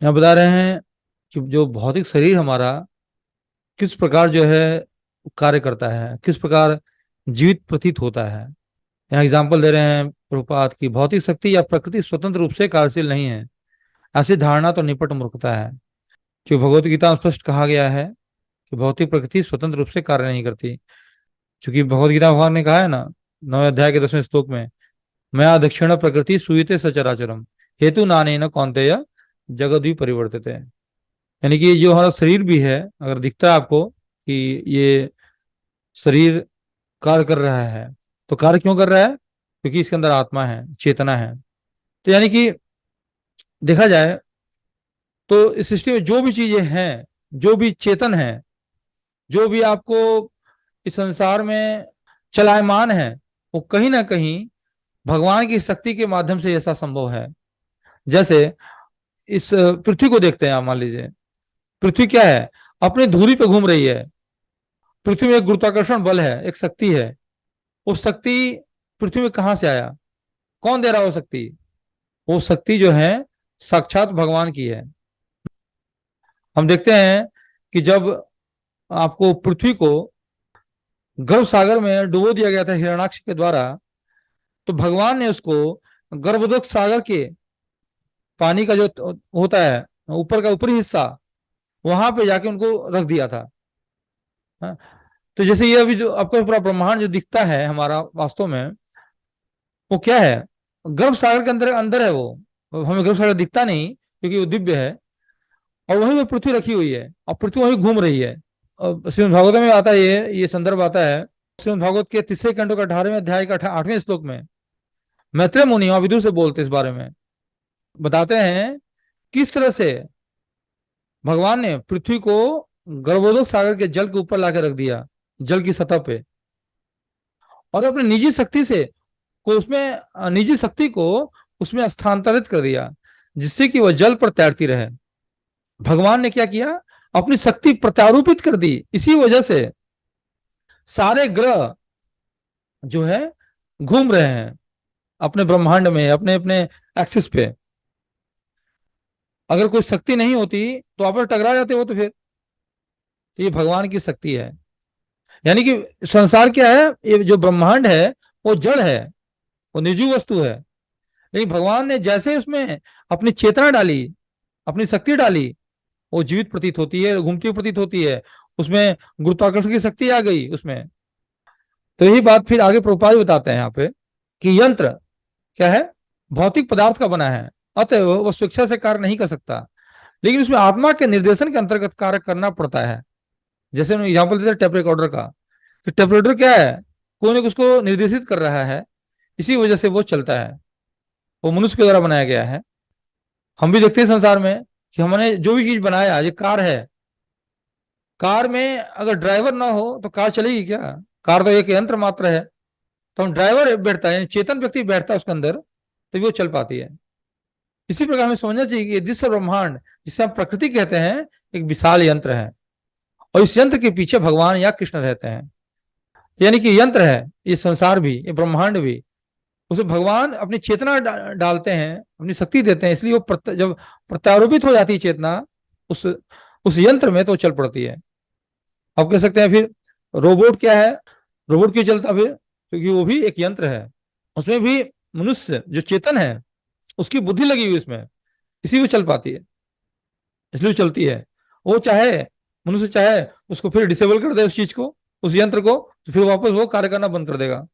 यहाँ बता रहे हैं कि जो भौतिक शरीर हमारा किस प्रकार जो है कार्य करता है, किस प्रकार जीवित प्रतीत होता है। यहाँ एग्जाम्पल दे रहे हैं प्रभुपाद की, भौतिक शक्ति या प्रकृति स्वतंत्र रूप से कार्यशील नहीं है, ऐसी धारणा तो निपट मूर्खता है। जो भगवत गीता में स्पष्ट कहा गया है कि भौतिक प्रकृति स्वतंत्र रूप से कार्य नहीं करती। क्योंकि भगवत गीता भगवान ने कहा है ना, 9वें अध्याय के 10वें श्लोक में, मैं दक्षिण प्रकृति सूयते सचराचरम हेतु नाने न कौन्तेय जगत भी परिवर्तित है। यानी कि जो हमारा शरीर भी है, अगर दिखता है आपको कि ये शरीर कार्य कर रहा है, तो कार्य क्यों कर रहा है? क्योंकि इसके अंदर आत्मा है, चेतना है। तो यानी कि देखा जाए तो इस सृष्टि में जो भी चीजें हैं, जो भी चेतन है, जो भी आपको इस संसार में चलायमान है, वो कहीं ना कहीं भगवान की शक्ति के माध्यम से ऐसा संभव है। जैसे इस पृथ्वी को देखते हैं आप, मान लीजिए पृथ्वी क्या है, अपनी धुरी पे घूम रही है। पृथ्वी में एक गुरुत्वाकर्षण बल है, एक शक्ति है। वो शक्ति पृथ्वी में कहां से आया? कौन दे रहा है वो शक्ति? वो शक्ति जो है साक्षात भगवान की है। हम देखते हैं कि जब आपको पृथ्वी को गर्भ सागर में डुबो दिया गया था हिरण्याक्ष के द्वारा, तो भगवान ने उसको गर्भोदक सागर के पानी का जो होता है ऊपर का ऊपरी हिस्सा, वहां पे जाके उनको रख दिया था। हाँ? तो जैसे ये अभी जो आपका पूरा ब्रह्मांड जो दिखता है हमारा, वास्तव में वो क्या है? गर्भ सागर के अंदर अंदर है वो हमें गर्भ सागर दिखता नहीं क्योंकि वो दिव्य है। और वहीं पे पृथ्वी रखी हुई है और पृथ्वी वहीं घूम रही है। और श्रीमद् भागवत में आता है, ये संदर्भ आता है श्रीमद् भागवत के तीसरे कंठों का 18वें अध्याय का 8वें श्लोक में। मैत्रेय मुनि और विदुर से बोलते इस बारे में, बताते हैं किस तरह से भगवान ने पृथ्वी को गर्भोदक सागर के जल के ऊपर लाकर रख दिया, जल की सतह पे, और अपनी निजी शक्ति से को उसमें निजी शक्ति को उसमें स्थानांतरित कर दिया, जिससे कि वह जल पर तैरती रहे। भगवान ने क्या किया? अपनी शक्ति प्रत्यारोपित कर दी। इसी वजह से सारे ग्रह जो है घूम रहे हैं अपने ब्रह्मांड में, अपने अपने एक्सिस पे। अगर कोई शक्ति नहीं होती तो आप टकरा जाते हो, तो फिर तो ये भगवान की शक्ति है। यानी कि संसार क्या है, ये जो ब्रह्मांड है वो जड़ है, वो निर्जीव वस्तु है। लेकिन भगवान ने जैसे उसमें अपनी चेतना डाली, अपनी शक्ति डाली, वो जीवित प्रतीत होती है, घूमती हुई प्रतीत होती है। उसमें गुरुत्वाकर्षण की शक्ति आ गई उसमें। तो यही बात फिर आगे प्रभुपाद बताते हैं यहाँ पे कि यंत्र क्या है? भौतिक पदार्थ का बना है, अतः वो स्वेच्छा से कार्य नहीं कर सकता, लेकिन उसमें आत्मा के निर्देशन के अंतर्गत कार्य करना पड़ता है। जैसे एग्जाम्पल देते हैं टेप रिकॉर्डर का, तो टेप रिकॉर्डर क्या है? कोई ना उसको निर्देशित कर रहा है, इसी वजह से वो चलता है। वो मनुष्य के द्वारा बनाया गया है। हम भी देखते हैं संसार में कि हमने जो भी चीज बनाया, ये कार है, कार में अगर ड्राइवर ना हो तो कार चलेगी क्या? कार तो एक यंत्र मात्र है। तो हम ड्राइवर बैठता है, चेतन व्यक्ति बैठता है उसके अंदर, तो वो चल पाती है। इसी प्रकार हमें समझना चाहिए कि ये दृश्य ब्रह्मांड, जिसे हम प्रकृति कहते हैं, एक विशाल यंत्र है, और इस यंत्र के पीछे भगवान या कृष्ण रहते हैं। यानी कि यंत्र है ये संसार भी, ये ब्रह्मांड भी, उसे भगवान अपनी चेतना डालते हैं, अपनी शक्ति देते हैं, इसलिए वो जब प्रत्यारोपित हो जाती है चेतना उस उस यंत्र में, तो चल पड़ती है। आप कह सकते हैं फिर रोबोट क्या है? रोबोट क्यों चलता फिर? क्योंकि वो भी एक यंत्र है, उसमें भी मनुष्य जो चेतन है उसकी बुद्धि लगी हुई उसमें, इसी में चल पाती है, इसलिए चलती है। वो चाहे, मनुष्य चाहे उसको फिर डिसेबल कर दे उस चीज को, उस यंत्र को, तो फिर वापस वो कार्य करना बंद कर देगा।